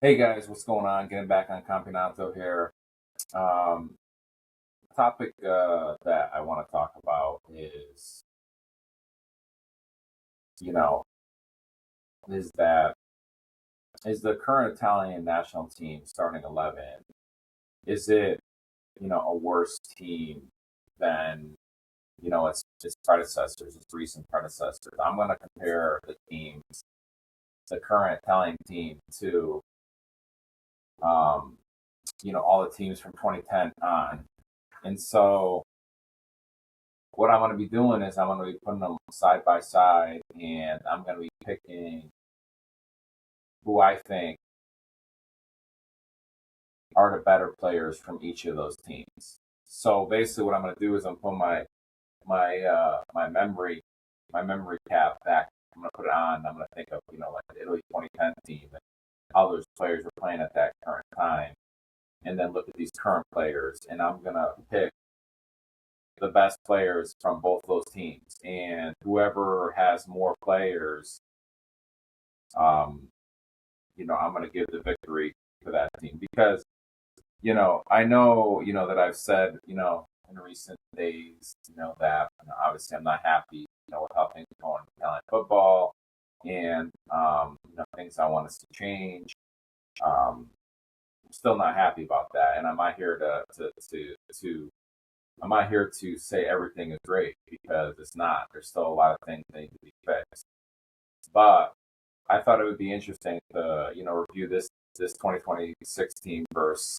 Hey guys, what's going on? Getting back on Campionato here. Um, topic that I want to talk about is, you know, is that is the current Italian national team starting 11? Is it, a worse team than, its predecessors, its recent predecessors? I'm going to compare the current Italian team to, um, all the teams from 2010 on. And so what I'm going to be doing is I'm going to be putting them side by side, and I'm going to be picking who I think are the better players from each of those teams. So basically, what I'm going to do is I'm putting my memory cap back. I'm going to put it on. I'm going to think of like the Italy 2010 team and how those players were playing at that current time, and then look at these current players, and I'm going to pick the best players from both those teams, and whoever has more players, um, I'm going to give the victory to that team because, I know, that I've said, in recent days, that obviously I'm not happy, with how things are going in Italian football and, things I want to see change. Um, I'm still not happy about that. And I'm not here to I'm not here to say everything is great because it's not. There's still a lot of things that need to be fixed. But I thought it would be interesting to, review this 2026 team versus,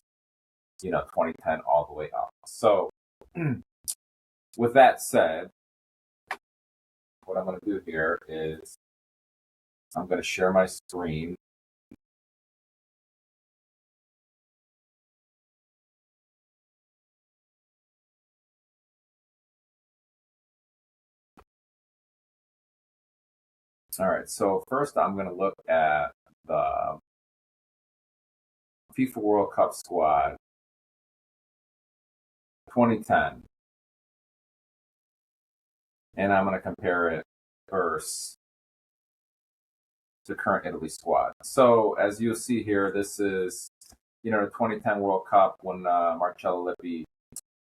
2010 all the way up. So, with that said, what I'm going to do here is I'm going to share my screen. All right. So first, I'm going to look at the FIFA World Cup squad 2010, and I'm going to compare it versus the current Italy squad. So as you'll see here, this is the 2010 World Cup when Marcello Lippi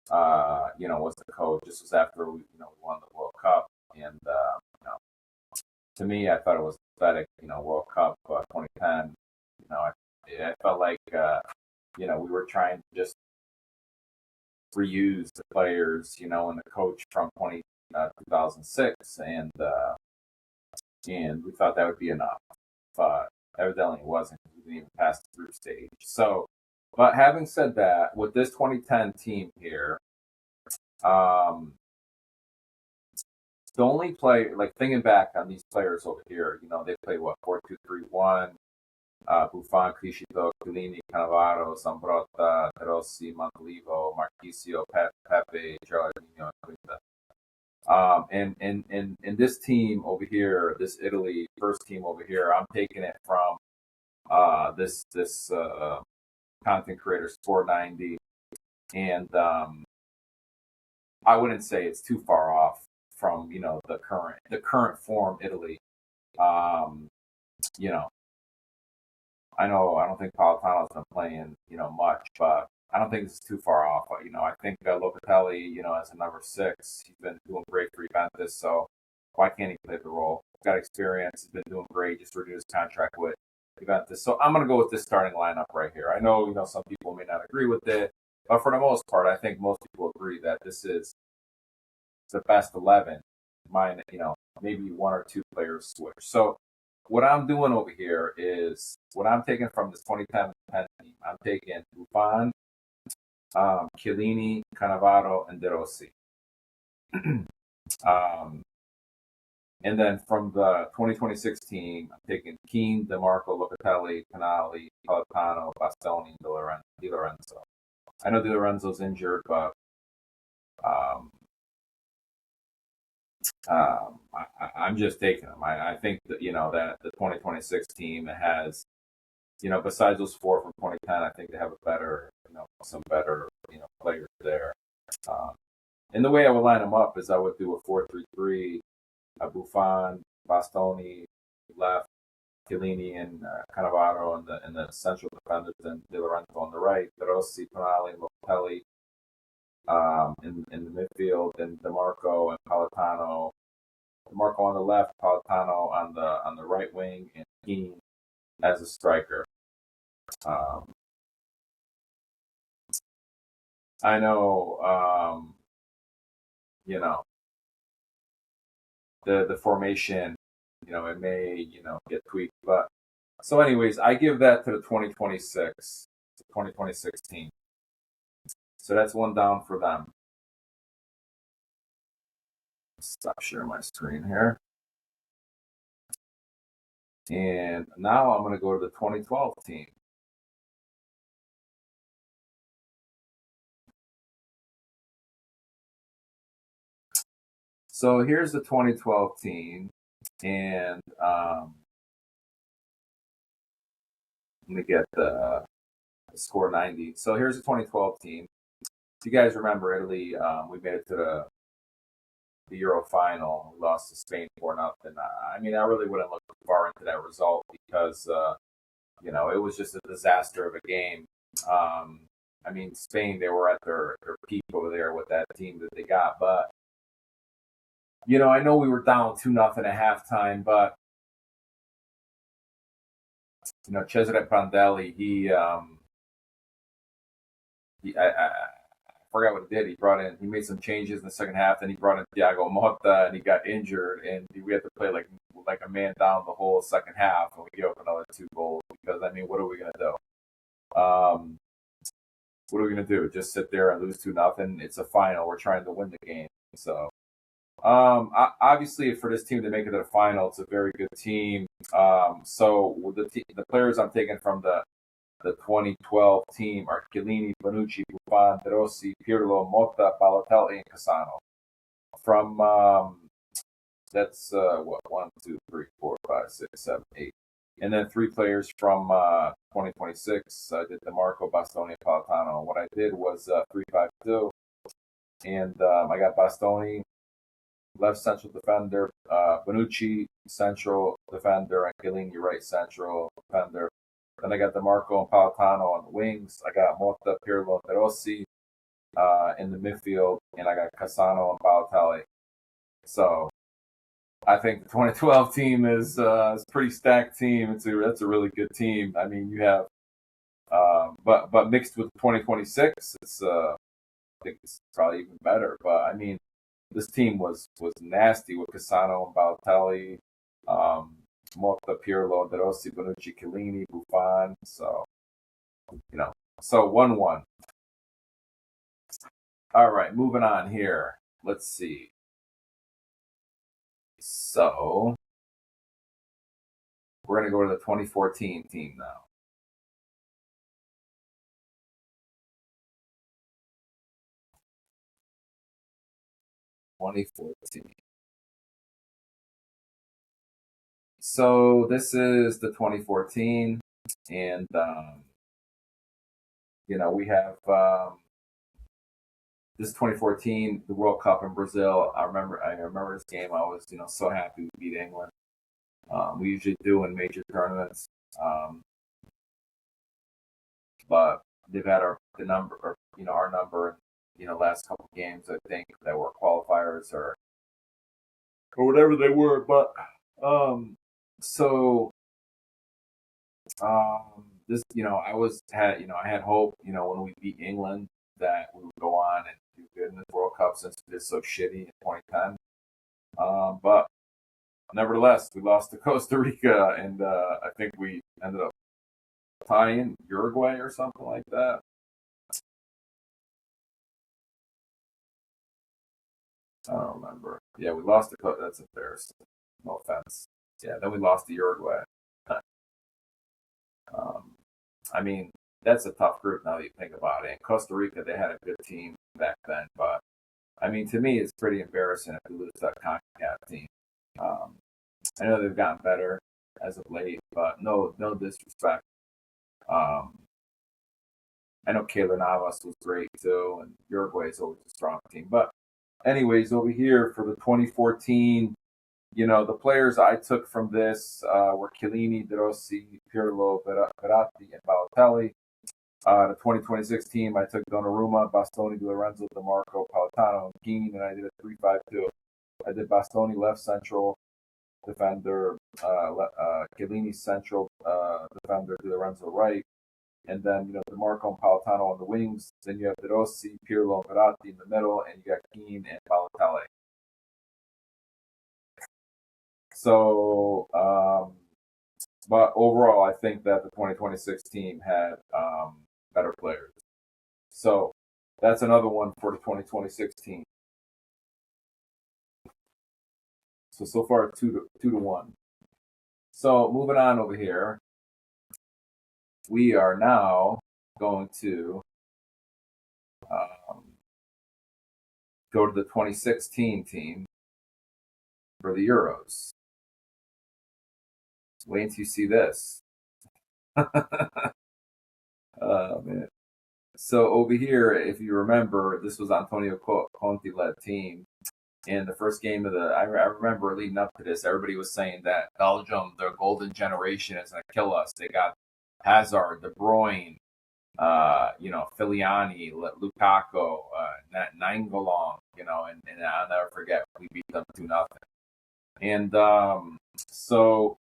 was the coach. This was after we won the World Cup, and to me, I thought it was pathetic. World Cup 2010. I felt like we were trying to just reuse the players, and the coach from 2006, and we thought that would be enough, but evidently it wasn't. We didn't even pass the group stage. So, but having said that, with this 2010 team here, um, the only player, like thinking back on these players over here, they played what 4-2-3-1. Buffon, Criscito, Chiellini, Cannavaro, Zambrotta, Rossi, Montolivo, Marchisio, Pepe, Gerardino, and Quinta. And this team over here, this Italy first team over here, I'm taking it from this content creator Sport90, and I wouldn't say it's too far off from the current form Italy. Um, you know, I know I don't think Politano's been playing much, but I don't think this is too far off. I think Locatelli, as a number six, he's been doing great for Juventus. So why can't he play the role? He's got experience. He's been doing great. Just renewed his contract with Juventus. So I'm gonna go with this starting lineup right here. I know some people may not agree with it, but for the most part, I think most people agree that this is the best 11. Mine, maybe one or two players switch. So what I'm doing over here is what I'm taking from this 2010 team. I'm taking Buffon, Chiellini, Cannavaro, and De Rossi. um, and then from the 2026 team, I'm taking Keane, DeMarco, Locatelli, Canali, Politano, Bastoni, and Di Lorenzo. I know Di Lorenzo's injured, but um, I'm just taking them. I think that that the 2026 team has besides those four from 2010, I think they have a better some better players there. Um, and the way I would line them up is I would do a 4-3-3, a Buffon, Bastoni left, Chiellini and Cannavaro and the central defenders, and De Lorenzo on the right, De Rossi, Tonali, Lopelli in the midfield, and DeMarco and Politano. DeMarco on the left, Politano on the right wing, and Keane as a striker. I know, you know, the formation, it may, get tweaked, but so anyways, I give that to the 2026 team. So that's one down for them. Stop sharing my screen here. And now I'm going to go to the 2012 team. So here's the 2012 team, and let me get the score 90. So here's the 2012 team. If you guys remember, Italy, we made it to the Euro final. We lost to Spain 4-0. I mean, I really wouldn't look far into that result because, it was just a disaster of a game. I mean, Spain, they were at their peak over there with that team that they got, but I know we were down 2-0 at halftime, but Cesare Prandelli, I forgot what he did. He made some changes in the second half, and he brought in Thiago Motta, and he got injured, and we had to play like a man down the whole second half, and we gave up another 2 goals because what are we gonna do? What are we gonna do? Just sit there and lose 2-0? It's a final. We're trying to win the game, so. Obviously, for this team to make it to the final, it's a very good team. So the players I'm taking from the 2012 team are Chiellini, Bonucci, Buffon, De Rossi, Pirlo, Motta, Balotelli, and Cassano. From that's 1, 2, 3, 4, 5, 6, 7, 8, and then 3 players from 2026. I did DeMarco, Bastoni, and Politano. What I did was 3-5-2, and I got Bastoni left central defender, Bonucci central defender, and Chiellini right central defender. Then I got DeMarco and Politano on the wings. I got Motta, Pirlo, and De Rossi in the midfield, and I got Cassano and Balotelli. So I think the 2012 team is a pretty stacked team. That's a really good team. I mean, you have, but mixed with 2026, I think it's probably even better. But I mean, this team was nasty with Cassano and Balotelli, Motta, Pirlo, De Rossi, Bonucci, Chiellini, Buffon. So, so 1-1. All right, moving on here. Let's see. So, we're going to go to the 2014 team now. So this is the 2014, and we have this 2014, the World Cup in Brazil. I remember this game. I was so happy we beat England. We usually do in major tournaments, but they've had our number last couple games. I think that were qualifiers or whatever they were. But this I had hope when we beat England that we would go on and do good in this World Cup since we did so shitty in 2010. But nevertheless, we lost to Costa Rica, and I think we ended up tying Uruguay or something like that. I don't remember. Yeah, we lost to Costa. That's embarrassing. No offense. Yeah, then we lost to Uruguay. I mean, that's a tough group now that you think about it. In Costa Rica, they had a good team back then, but I mean, to me, it's pretty embarrassing if we lose that CONCACAF team. I know they've gotten better as of late, but no disrespect. I know Keylor Navas was great too, and Uruguay is always a strong team. But anyways, over here for the 2014 the players I took from this were Chiellini, De Rossi, Pirlo, Verratti, and Balotelli. The 2026 team, I took Donnarumma, Bastoni, Di Lorenzo, DeMarco, Politano, and Keane, and I did a 3-5-2. I did Bastoni left central defender, Chiellini central defender, Di Lorenzo right, and then DeMarco and Politano on the wings. Then you have De Rossi, Pirlo, and Verratti in the middle, and you got Keane and Balotelli. So, but overall, I think that the 2026 team had better players. So that's another one for the 2026 team. So far, 2-1. So moving on over here, we are now going to go to the 2016 team for the Euros. Wait until you see this. Oh, man. So over here, if you remember, this was Antonio Conte-led team. And the first game of I remember leading up to this, everybody was saying that Belgium, their golden generation, is going to kill us. They got Hazard, De Bruyne, Filiani, Lukaku, Nainggolan, and I'll never forget, we beat them 2-0. And so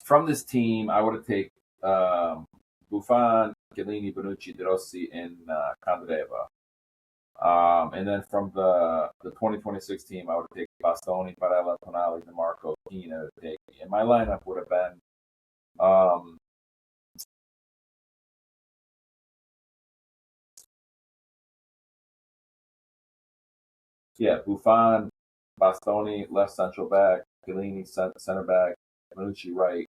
from this team, I would have taken Buffon, Chiellini, Bonucci, De Rossi, and Candreva. And then from the 2026 team, I would have taken Bastoni, Barella, Tonali, DeMarco, Keane, and my lineup would have been Buffon, Bastoni, left central back, Chiellini, center back, Bonucci, right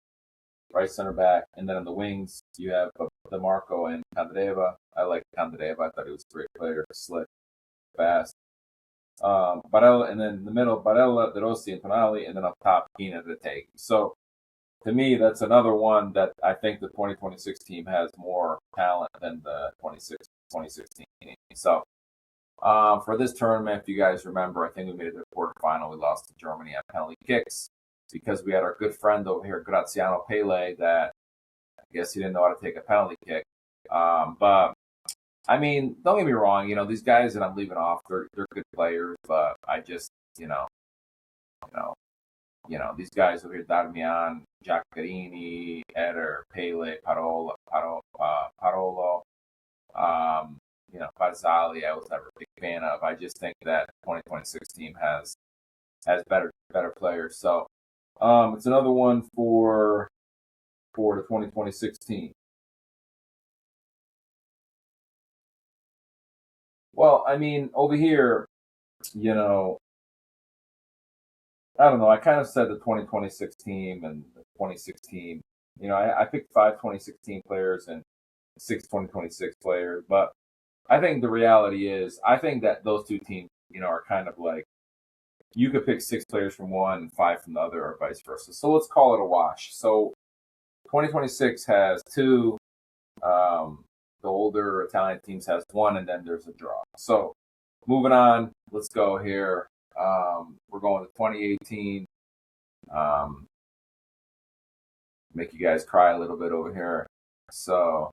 center back, and then on the wings, you have DeMarco and Candreva. I like Candreva. I thought he was a great player, slick, fast. Barella, and then in the middle, Barella, De Rossi, and Tonali, and then up top, Keane and Vitesse. So to me, that's another one that I think the 2026 team has more talent than the 2016 team. So for this tournament, if you guys remember, I think we made it to the quarterfinal. We lost to Germany at penalty kicks because we had our good friend over here, Graziano Pele, that I guess he didn't know how to take a penalty kick. But I mean, don't get me wrong. These guys that I'm leaving off, they're good players, but I just, these guys over here, Darmian, Giaccherini, Eder, Pele, Parolo, Barzali, I was never a big fan of. I just think that the 2026 team has better players. So it's another one for the 2026 team. Well, I mean, over here, I don't know. I kind of said the 2026 team and the 2016. I picked 5 2016 players and 6 2026 players. But I think the reality is, I think that those two teams, are kind of like, you could pick 6 players from one and 5 from the other, or vice versa. So let's call it a wash. So 2026 has 2. The older Italian teams has 1, and then there's a draw. So moving on, let's go here. We're going to 2018. Make you guys cry a little bit over here. So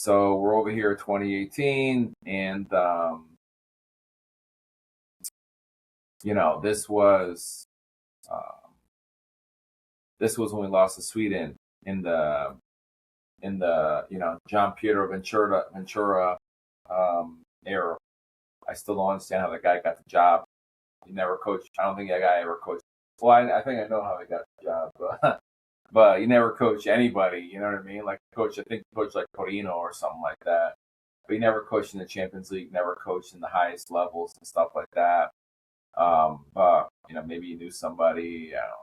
we're over here 2018, and this was when we lost to Sweden in the Gian Piero Ventura era. I still don't understand how the guy got the job. He never coached. I don't think that guy ever coached. Well, I think I know how he got the job, but he never coached anybody. You know what I mean? Like I think he coached like Torino or something like that. But he never coached in the Champions League. Never coached in the highest levels and stuff like that. But maybe he knew somebody. I don't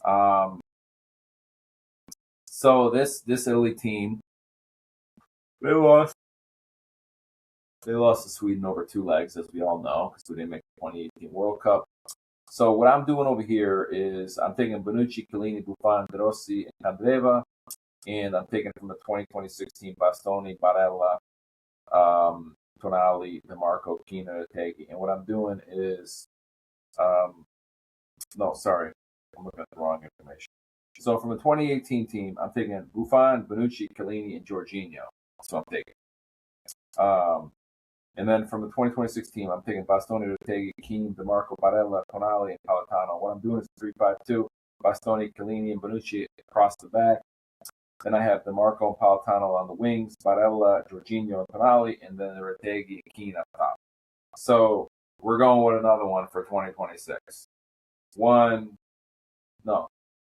know. So this Italy team, they lost to Sweden over 2 legs, as we all know, because we didn't make the 2018 World Cup. So what I'm doing over here is I'm taking Bonucci, Chiellini, Buffon, De Rossi, and Candreva. And I'm taking from the 2026 team Bastoni, Barella, Tonali, DeMarco, Kina, Taggy. And what I'm doing is, no, sorry, I'm looking at the wrong information. So from the 2018 team, I'm taking Buffon, Bonucci, Chiellini, and Jorginho. So I'm taking. And then from the 2026 team, I'm taking Bastoni, Retegui, Keane, DeMarco, Barella, Tonali, and Politano. What I'm doing is 3-5-2. Bastoni, Chiellini, and Bonucci across the back. Then I have DeMarco and Politano on the wings, Barella, Jorginho, and Tonali, and then Retegui and Keane up top. So we're going with another one for 2026.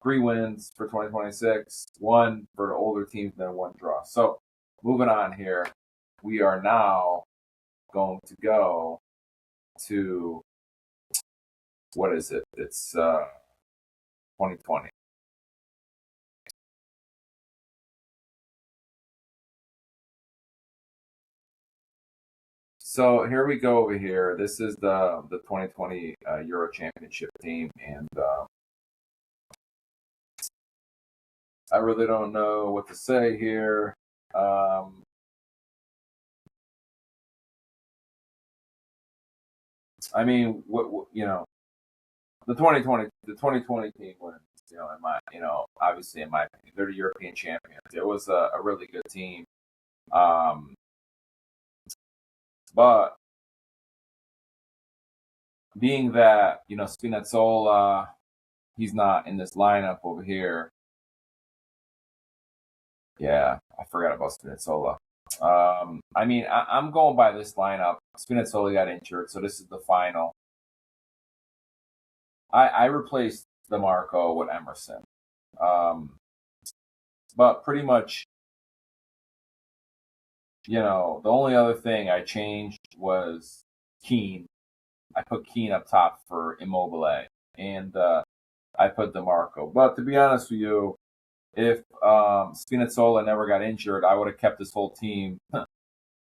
3 wins for 2026, 1 for the older teams, then 1 draw. So moving on here, we are now going to go to, what is it? It's 2020. So here we go over here. This is the 2020 Euro Championship team, and I really don't know what to say here. I mean, what the 2020 team wins. Obviously in my opinion, they're the European champions. It was a really good team, but being that Spinazzola, he's not in this lineup over here. Yeah, I forgot about Spinazzola. I mean, I'm going by this lineup. Spinazzola got injured, so this is the final. I replaced DeMarco with Emerson. But pretty much, the only other thing I changed was Keane. I put Keane up top for Immobile, and I put DeMarco. But to be honest with you, if Spinazzola never got injured, I would have kept this whole team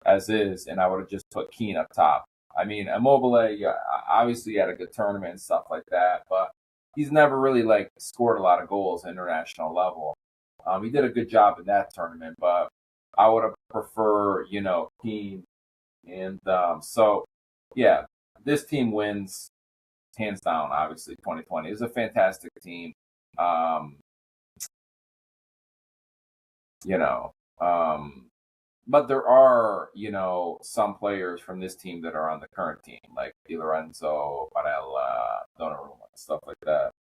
as is, and I would have just put Keane up top. I mean, Immobile, obviously had a good tournament and stuff like that, but he's never really scored a lot of goals at international level. He did a good job in that tournament, but I would have preferred, Keane. And so, yeah, this team wins hands down. Obviously, 2020 is a fantastic team. You know, but there are, some players from this team that are on the current team, like Di Lorenzo, Barella, Donnarumma, stuff like that.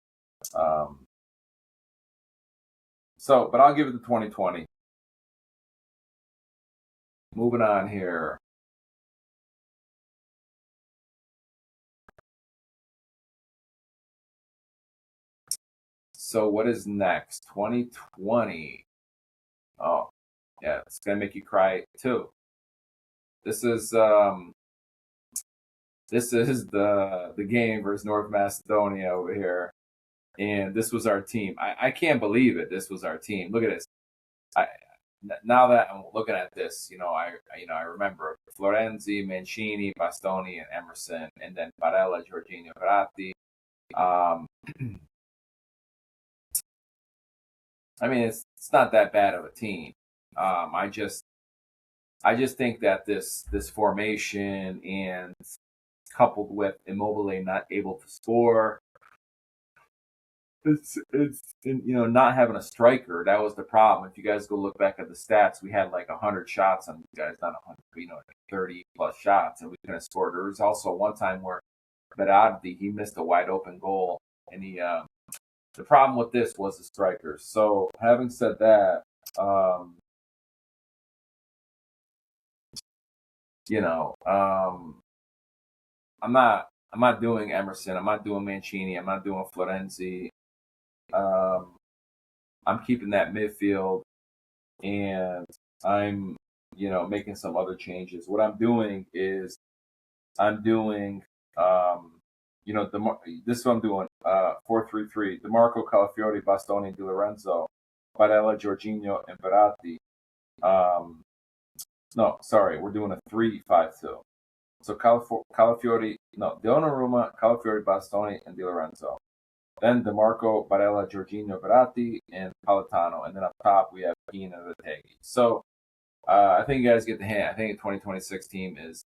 But I'll give it to 2020. Moving on here. So what is next? 2020. Oh, yeah, it's gonna make you cry too. This is the game versus North Macedonia over here, and this was our team. I can't believe it. This was our team. Look at this. Now that I'm looking at this, I remember Florenzi, Mancini, Bastoni, and Emerson, and then Barella, Jorginho, Verratti. I mean, it's not that bad of a team. I just think that this formation, and coupled with Immobile not able to score, it's not having a striker. That was the problem. If you guys go look back at the stats, we had 100 shots on these guys, not 100, 30 plus shots, and we couldn't score. There was also one time where Berardi, he missed a wide open goal, and the problem with this was the strikers. So having said that, I'm not doing Emerson. I'm not doing Mancini. I'm not doing Florenzi. I'm keeping that midfield, and I'm making some other changes. What I'm doing is I'm doing this is what I'm doing 4-3-3. DeMarco, Calafiori, Bastoni, Di Lorenzo, Barella, Jorginho, and Verratti. No, sorry, we're doing a 3-5-2. So Calafiori, Donnarumma, Calafiori, Bastoni, and Di Lorenzo. Then DeMarco, Barella, Jorginho, Verratti, and Palatano. And then up top, we have Keane and Retegui. So I think you guys get the hint. I think the 2026 team is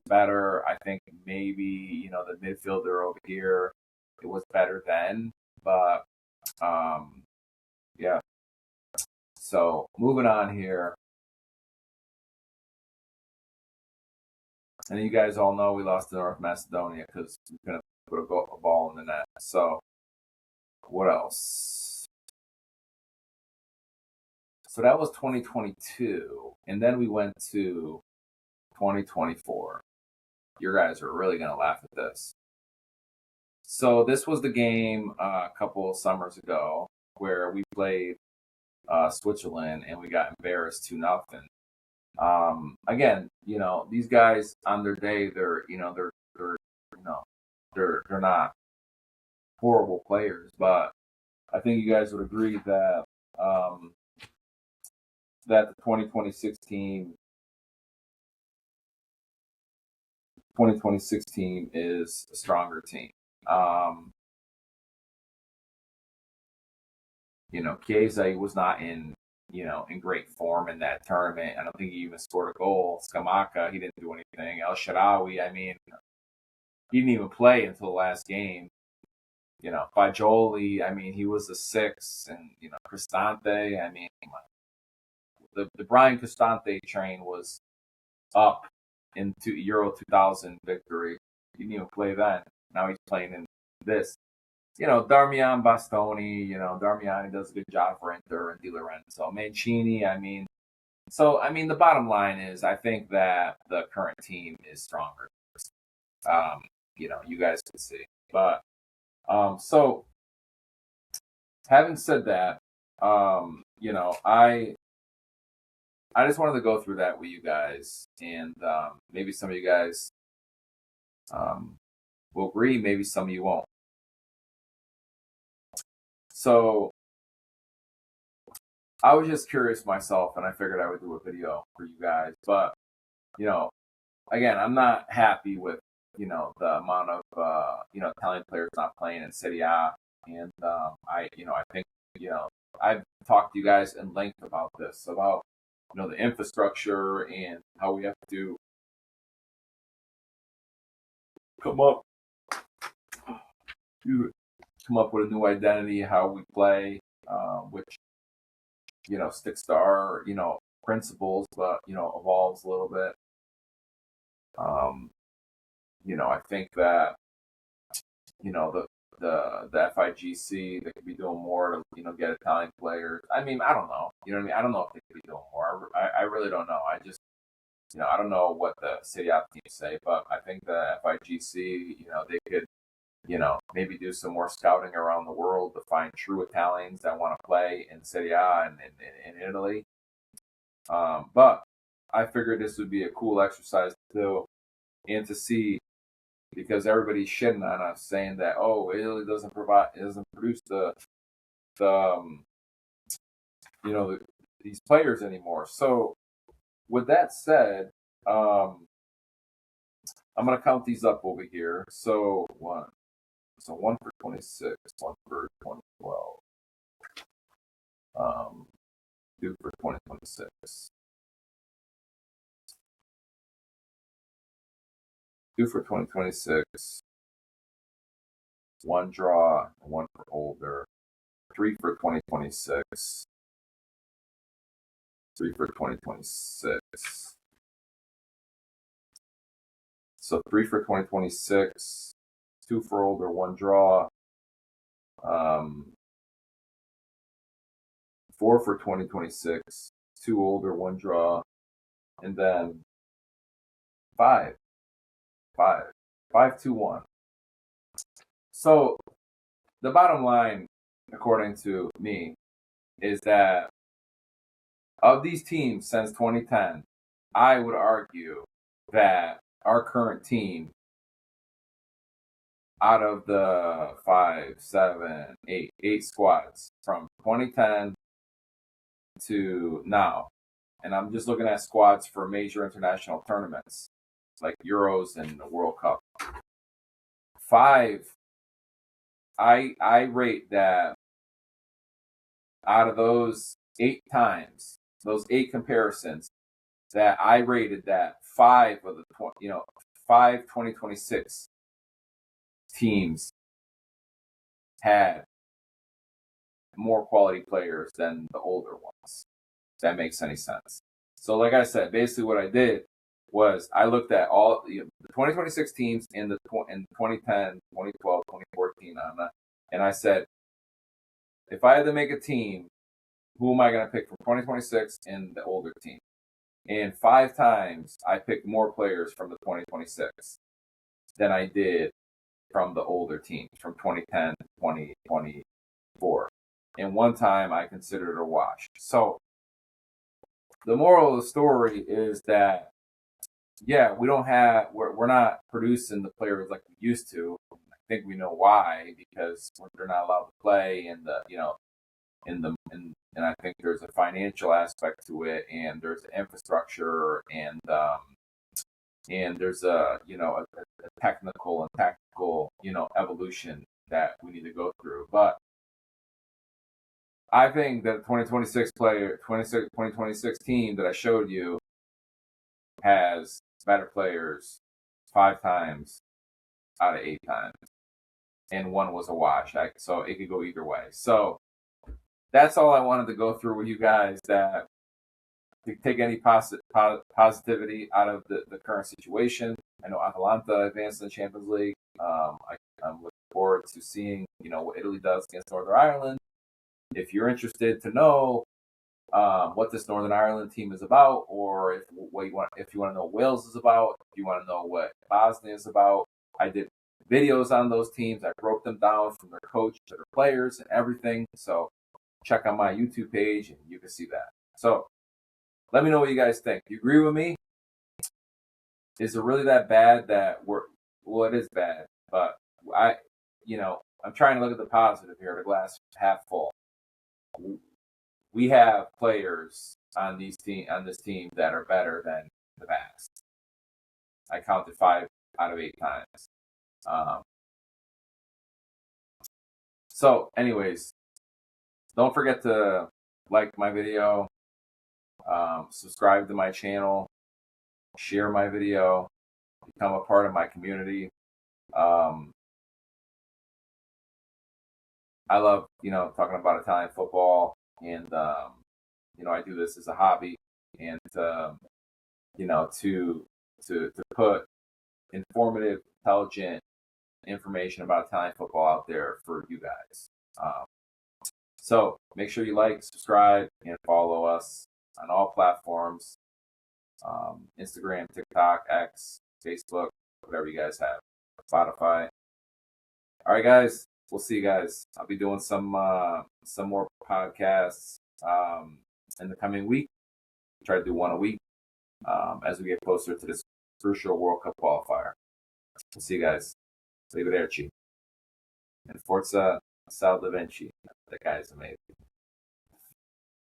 better. I think maybe, the midfielder over here, it was better then. But, yeah. So moving on here. And you guys all know we lost to North Macedonia because we couldn't put a ball in the net. So what else? So that was 2022. And then we went to 2024. You guys are really going to laugh at this. So this was the game a couple of summers ago where we played Switzerland and we got embarrassed 2-0. Again, these guys on their day, they're not horrible players, but I think you guys would agree that that the 2026 team is a stronger team. Chiesa was not in great form in that tournament. I don't think he even scored a goal. Scamacca, he didn't do anything. El Shaarawy, I mean, he didn't even play until the last game. Fagioli, I mean, he was a 6, and Cristante, I mean, the Brian Cristante train was up into Euro 2000 victory. He didn't even play then. Now he's playing in this. Darmian Bastoni, Darmian does a good job for Inter and Di Lorenzo. Mancini, the bottom line is I think that the current team is stronger. You guys can see. But, so having said that, I just wanted to go through that with you guys, and maybe some of you guys will agree, maybe some of you won't. So I was just curious myself, and I figured I would do a video for you guys. But, again, I'm not happy with, the amount of, Italian players not playing in Serie A. And I think, I've talked to you guys in length about this, about, the infrastructure and how we have to come up with a new identity, how we play, which, sticks to our, principles, but, evolves a little bit. I think that, the FIGC, they could be doing more to, get Italian players. I mean, I don't know. You know what I mean? I don't know if they could be doing more. I really don't know. I just, I don't know what the Serie A teams say, but I think the FIGC, they could, maybe do some more scouting around the world to find true Italians that want to play in Serie A and in Italy. But I figured this would be a cool exercise to do and to see, because everybody's shitting on us, saying that, oh, Italy doesn't produce these players anymore. So with that said, I'm going to count these up over here. So one for 26, one for 2012, 2 for 2026, 2 for 2026, 1 draw, 1 for older, 3 for 2026, 3 for 2026. So 3 for 2026, 2 for older, 1 draw, 4 for 2026, 2 older, 1 draw, and then 5, 2, 1. So the bottom line, according to me, is that of these teams since 2010, I would argue that our current team, out of the 5, 7, 8 squads from 2010 to now, and I'm just looking at squads for major international tournaments like Euros and the World Cup. 5 I rate that out of those 8 times, those 8 comparisons, that I rated that 2026 teams had more quality players than the older ones. If that makes any sense. So, like I said, basically what I did was I looked at all the 2026 teams in 2010, 2012, 2014, and I said, if I had to make a team, who am I going to pick from 2026 and the older team? And 5 times I picked more players from the 2026 than I did from the older teams from 2010 to 2024. And 1 time I considered it a wash. So the moral of the story is that, yeah, we're not producing the players like we used to. I think we know why, because they're not allowed to play, and and I think there's a financial aspect to it, and there's infrastructure, and there's a technical and tactical evolution that we need to go through. But I think that 2026 team that I showed you has better players 5 times out of 8 times, and 1 was a wash. So it could go either way. So that's all I wanted to go through with you guys. That to take any positivity out of the current situation. I know Atalanta advanced in the Champions League. I'm looking forward to seeing what Italy does against Northern Ireland. If you're interested to know what this Northern Ireland team is about, or if you want to know what Wales is about, if you want to know what Bosnia is about, I did videos on those teams. I broke them down from their coach to their players and everything. So check out my YouTube page and you can see that. So let me know what you guys think. Do you agree with me? Is it really that bad that well, it is bad, but I'm trying to look at the positive here, the glass half full. We have players on this team that are better than the past. I counted 5 out of 8 times. So, anyways, don't forget to like my video, subscribe to my channel, share my video, become a part of my community. I love, talking about Italian football, and I do this as a hobby, and to put informative, intelligent information about Italian football out there for you guys. So make sure you like, subscribe, and follow us on all platforms: Instagram, TikTok, X, Facebook, whatever you guys have, Spotify. All right, guys. We'll see you guys. I'll be doing some more podcasts in the coming week. Try to do 1 a week as we get closer to this crucial World Cup qualifier. We'll see you guys. Arrivederci. And Forza Sal Da Vinci. That guy is amazing.